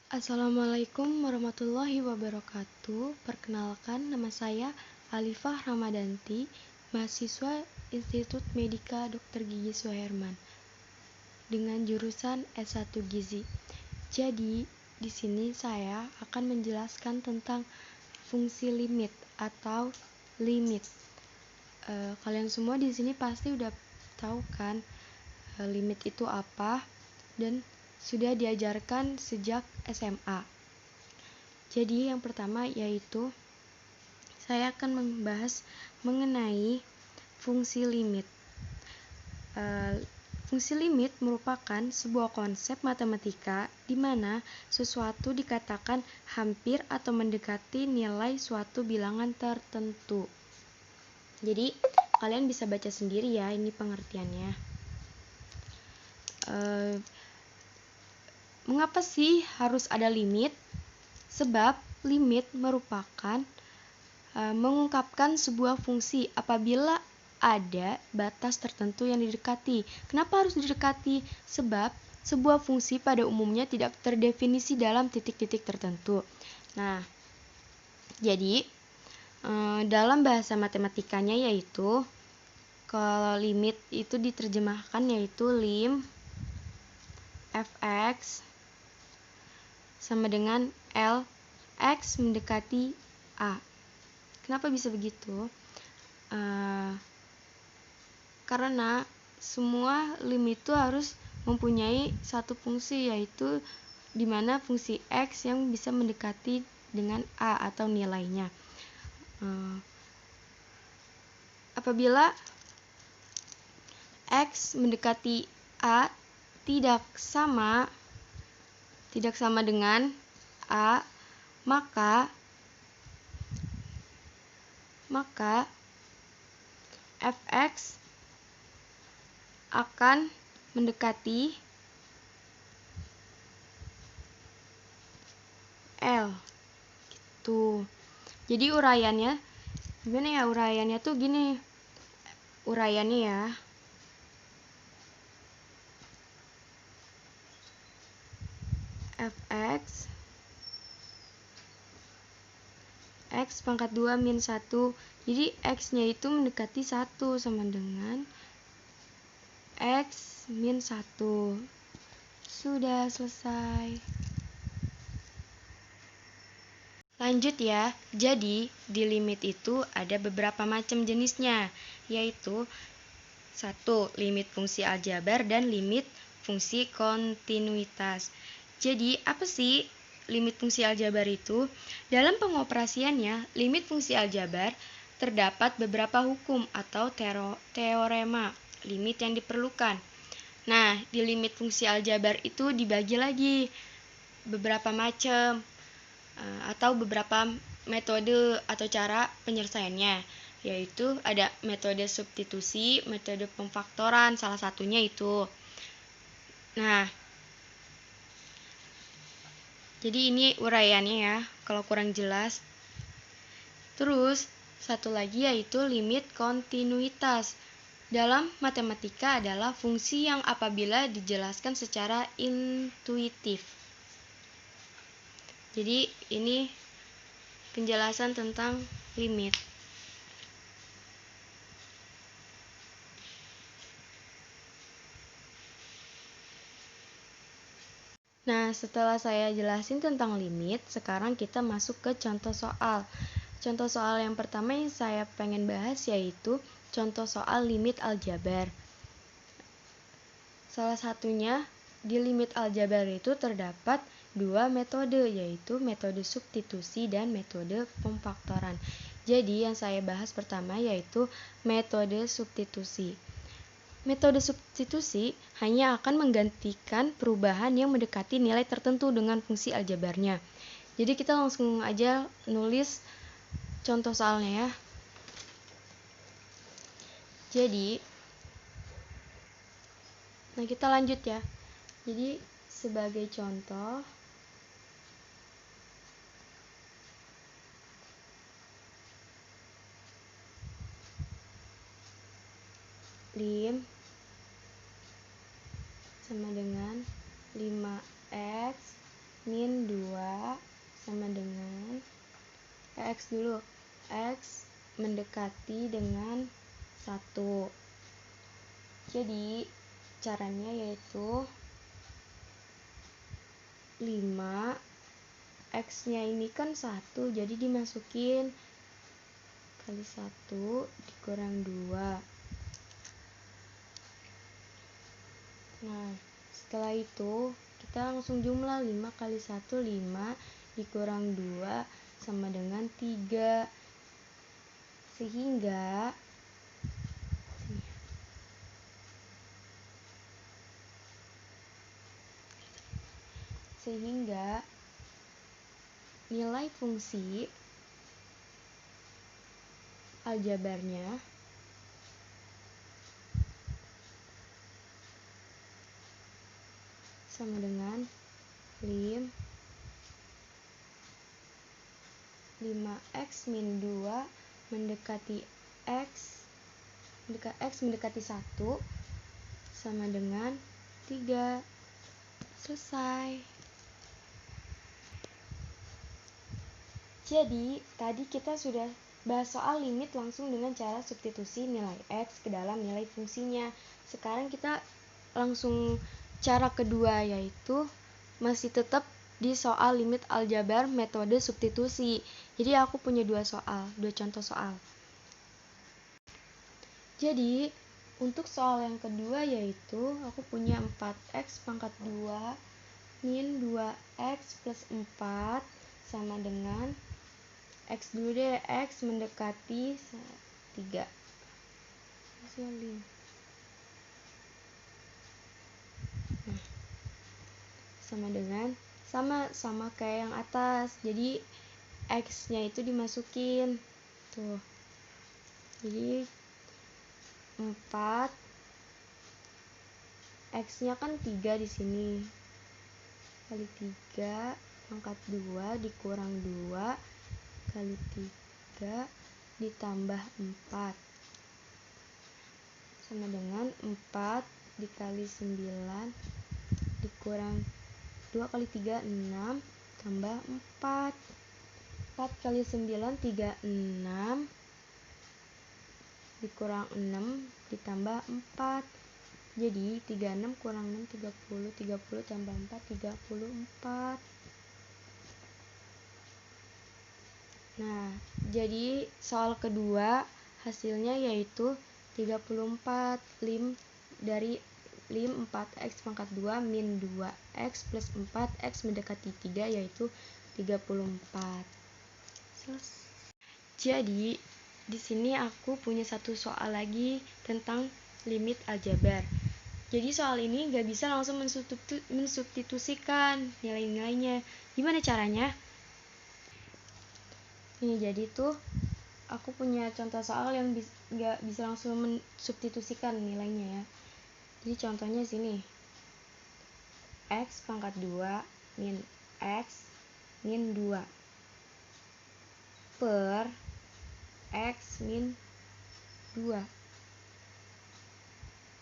Assalamualaikum warahmatullahi wabarakatuh. Perkenalkan, nama saya Alifah Ramadanti, mahasiswa Institut Medika Dr. Gigi Suherman dengan jurusan S1 Gizi. Jadi, di sini saya akan menjelaskan tentang fungsi limit atau limit. Kalian semua di sini pasti udah tahu kan limit itu apa, dan sudah diajarkan sejak SMA. Jadi yang pertama yaitu saya akan membahas mengenai fungsi limit. Fungsi limit merupakan sebuah konsep matematika di mana sesuatu dikatakan hampir atau mendekati nilai suatu bilangan tertentu. Jadi kalian bisa baca sendiri ya, ini pengertiannya. Mengapa sih harus ada limit? Sebab limit merupakan mengungkapkan sebuah fungsi apabila ada batas tertentu yang didekati. Kenapa harus didekati? Sebab sebuah fungsi pada umumnya tidak terdefinisi dalam titik-titik tertentu. Nah, jadi dalam bahasa matematikanya yaitu kalau limit itu diterjemahkan yaitu lim fx sama dengan L X mendekati A. Kenapa bisa begitu? Karena semua lim itu harus mempunyai satu fungsi, yaitu dimana fungsi X yang bisa mendekati dengan A atau nilainya. Apabila X mendekati A tidak sama dengan A, maka fx akan mendekati L gitu. Jadi uraiannya gimana ya? Uraiannya tuh gini. Uraiannya ya. Fx X pangkat 2 min 1. Jadi X-nya itu mendekati 1 sama dengan X min 1. Sudah selesai. Lanjut ya. Jadi di limit itu ada beberapa macam jenisnya, yaitu 1. Limit fungsi aljabar dan limit fungsi kontinuitas. Jadi apa sih limit fungsi aljabar itu? Dalam pengoperasiannya, limit fungsi aljabar terdapat beberapa hukum atau teorema limit yang diperlukan. Nah, di limit fungsi aljabar itu dibagi lagi beberapa macam atau beberapa metode atau cara penyelesaiannya, yaitu ada metode substitusi, metode pemfaktoran, salah satunya itu. Nah, jadi ini uraiannya ya, kalau kurang jelas. Terus, satu lagi yaitu limit kontinuitas. Dalam matematika adalah fungsi yang apabila dijelaskan secara intuitif. Jadi, ini penjelasan tentang limit. Nah, setelah saya jelasin tentang limit, sekarang kita masuk ke contoh soal. Contoh soal yang pertama yang saya pengen bahas yaitu contoh soal limit aljabar. Salah satunya di limit aljabar itu terdapat dua metode, yaitu metode substitusi dan metode pemfaktoran. Jadi yang saya bahas pertama yaitu metode substitusi. Metode substitusi hanya akan menggantikan perubahan yang mendekati nilai tertentu dengan fungsi aljabarnya. Jadi kita langsung aja nulis contoh soalnya ya. Jadi, nah kita lanjut ya. Jadi sebagai contoh, lim sama dengan 5x min 2 sama dengan X dulu. X mendekati dengan 1. Jadi caranya yaitu 5, X-nya ini kan 1, jadi dimasukin kali 1 dikurang 2. Nah, setelah itu kita langsung jumlah 5 kali 1, 5 dikurang 2 sama dengan 3. Sehingga nilai fungsi aljabarnya sama dengan 5x min 2 mendekati X mendekati 1 sama dengan 3. Selesai. Jadi, tadi kita sudah bahas soal limit langsung dengan cara substitusi nilai X ke dalam nilai fungsinya. Sekarang kita langsung cara kedua, yaitu masih tetap di soal limit aljabar metode substitusi. Jadi aku punya dua contoh soal. Jadi untuk soal yang kedua yaitu aku punya 4x pangkat 2 min 2x plus 4 sama dengan X dulu deh, X mendekati 3. Nah, sama dengan sama kayak yang atas, jadi X nya itu dimasukin tuh, jadi 4 X nya kan 3 di sini kali 3 pangkat 2 dikurang 2 kali 3 ditambah 4 sama dengan 4 dikali 9 dikurang 2 kali 3 6 tambah 4 kali 9 36 dikurang 6 ditambah 4, jadi 36 kurang 6 30 tambah 4 34. Nah, jadi soal kedua hasilnya yaitu 34. Dari 4x pangkat 2 min 2x plus 4x mendekati 3 yaitu 34. Jadi di sini aku punya satu soal lagi tentang limit aljabar. Jadi soal ini gak bisa langsung mensubstitusikan nilai-nilainya. Gimana caranya? Ini jadi tuh aku punya contoh soal yang gak bisa langsung mensubstitusikan nilainya ya. Jadi contohnya sini, X pangkat 2 min X min 2 per X min 2.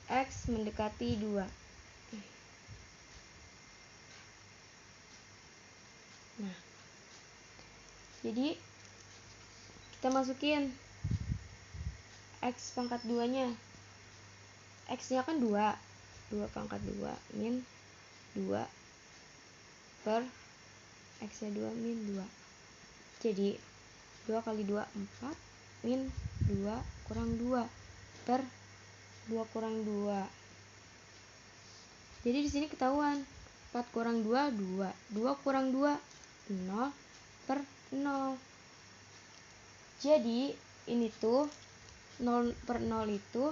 X mendekati 2. Nah, jadi kita masukin X pangkat 2 nya, X nya kan 2 pangkat 2 min 2 per X nya 2 min 2, jadi 2 kali 2 4 min 2 kurang 2 per 2 kurang 2. Jadi di sini ketahuan 4 kurang 2 2 kurang 2 0 per 0. Jadi ini tuh 0 per 0 itu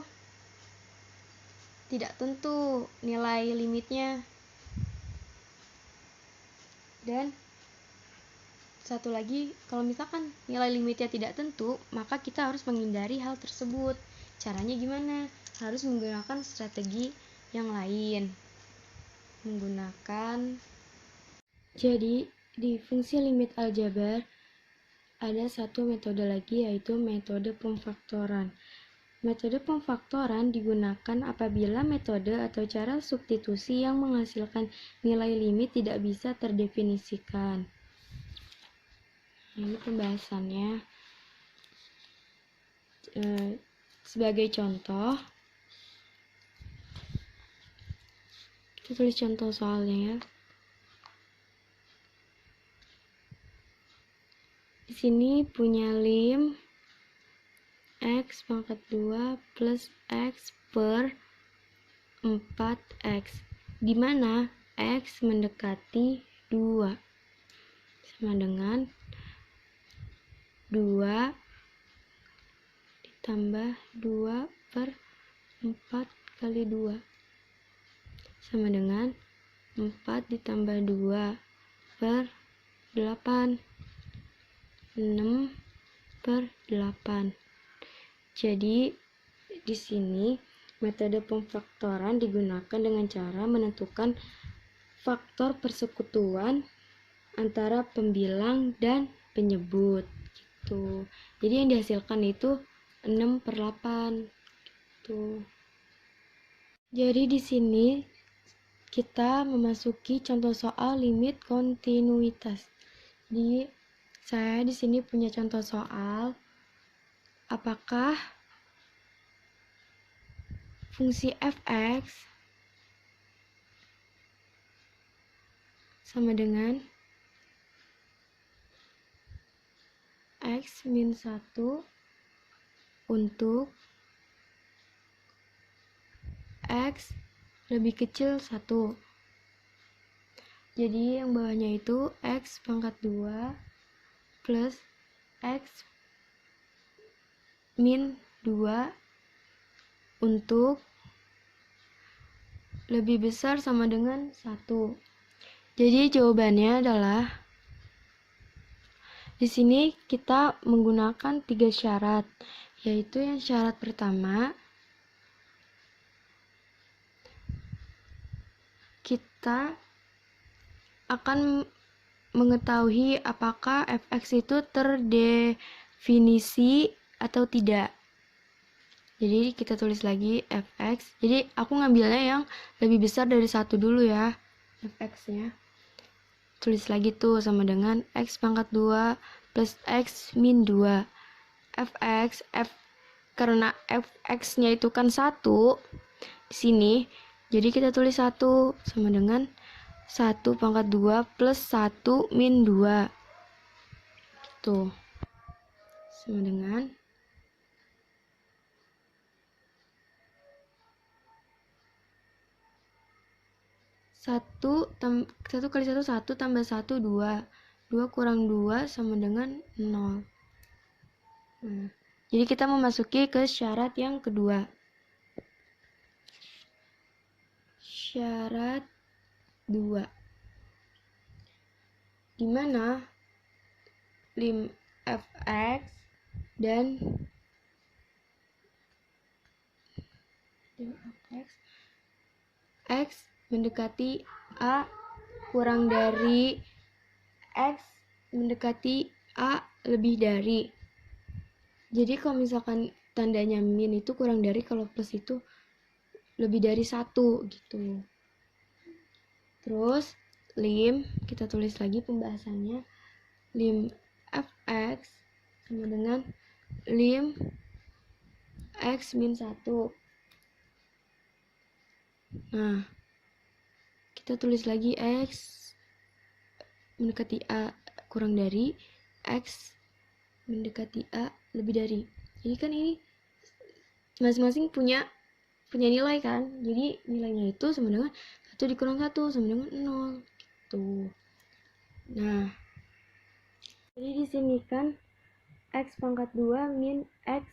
tidak tentu nilai limitnya. Dan satu lagi, kalau misalkan nilai limitnya tidak tentu, maka kita harus menghindari hal tersebut. Caranya gimana? Harus menggunakan strategi yang lain. Jadi di fungsi limit aljabar ada satu metode lagi, yaitu metode pemfaktoran. Metode pemfaktoran digunakan apabila metode atau cara substitusi yang menghasilkan nilai limit tidak bisa terdefinisikan. Ini pembahasannya. Sebagai contoh, kita tulis contoh soalnya ya. Di sini punya lim x pangkat 2 plus x per 4x, di mana x mendekati 2 sama dengan 2 ditambah 2 per 4 kali 2 sama dengan 4 ditambah 2 per 8, 6 per 8. Jadi di sini metode pemfaktoran digunakan dengan cara menentukan faktor persekutuan antara pembilang dan penyebut gitu. Jadi yang dihasilkan itu 6 per 8 gitu. Jadi di sini kita memasuki contoh soal limit kontinuitas. Saya di sini punya contoh soal. Apakah fungsi fx sama dengan x min 1 untuk x lebih kecil 1. Jadi yang bawahnya itu x pangkat 2 plus x min 2 untuk lebih besar sama dengan 1. Jadi jawabannya adalah di sini kita menggunakan 3 syarat, yaitu yang syarat pertama kita akan mengetahui apakah fx itu terdefinisi atau tidak. Jadi kita tulis lagi fx. Jadi aku ngambilnya yang lebih besar dari 1 dulu ya, fx-nya. Tulis lagi tuh sama dengan x pangkat 2 plus x min 2. Karena fx-nya itu kan 1 di sini. Jadi kita tulis 1 sama dengan 1 pangkat 2 plus 1 min 2. Gitu. Sama dengan 1 kali 1 tambah 1 2. 2 kurang 2 sama dengan 0. Nah, jadi kita memasuki ke syarat yang kedua. Syarat 2. Di mana lim fx dan x mendekati a kurang dari x mendekati a lebih dari. Jadi kalau misalkan tandanya min itu kurang dari, kalau plus itu lebih dari 1 gitu. Terus lim, kita tulis lagi pembahasannya. Lim fx sama dengan lim x min 1. Nah, kita tulis lagi x mendekati a kurang dari, x mendekati a lebih dari. Jadi kan ini masing-masing punya nilai kan. Jadi nilainya itu sama dengan 1 dikurang 1 sama dengan 0 gitu. Nah, jadi di sini kan x pangkat 2 min x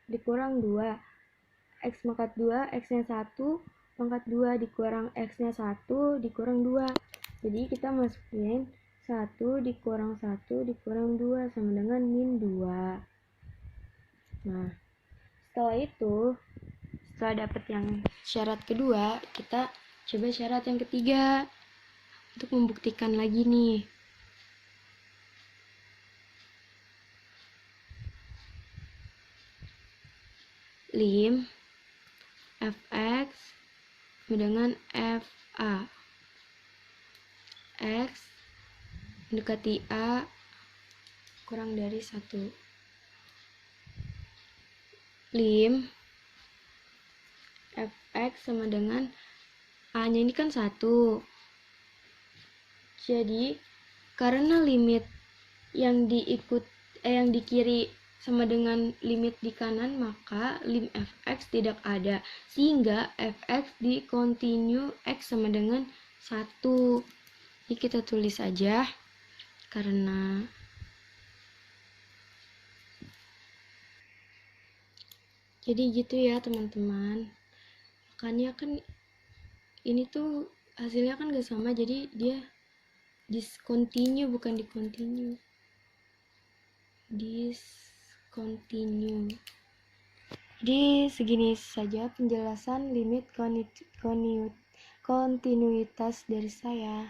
dikurang 2. X pangkat 2, x-nya 1, pangkat 2 dikurang x-nya 1, dikurang 2. Jadi kita masukin 1 dikurang 1 dikurang 2 sama dengan min 2. Nah, setelah itu, setelah dapat yang syarat kedua, kita coba syarat yang ketiga untuk membuktikan lagi nih. lim fx sama dengan fa. X mendekati A kurang dari 1. Lim fx sama dengan A-nya ini kan 1. Jadi karena limit yang yang di kiri sama dengan limit di kanan, maka lim fx tidak ada, sehingga fx di continue x sama dengan 1. Jadi kita tulis aja, karena jadi gitu ya teman-teman. Makanya kan ini tuh hasilnya kan gak sama, jadi dia discontinue bukan dicontinue. Discontinue. Jadi segini saja penjelasan limit kontinuitas dari saya.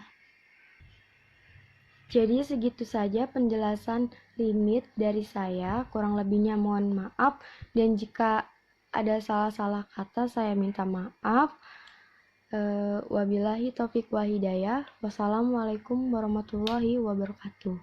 Jadi segitu saja penjelasan limit dari saya, kurang lebihnya mohon maaf, dan jika ada salah-salah kata saya minta maaf. Wabillahi taufiq wa hidayah. Wassalamualaikum warahmatullahi wabarakatuh.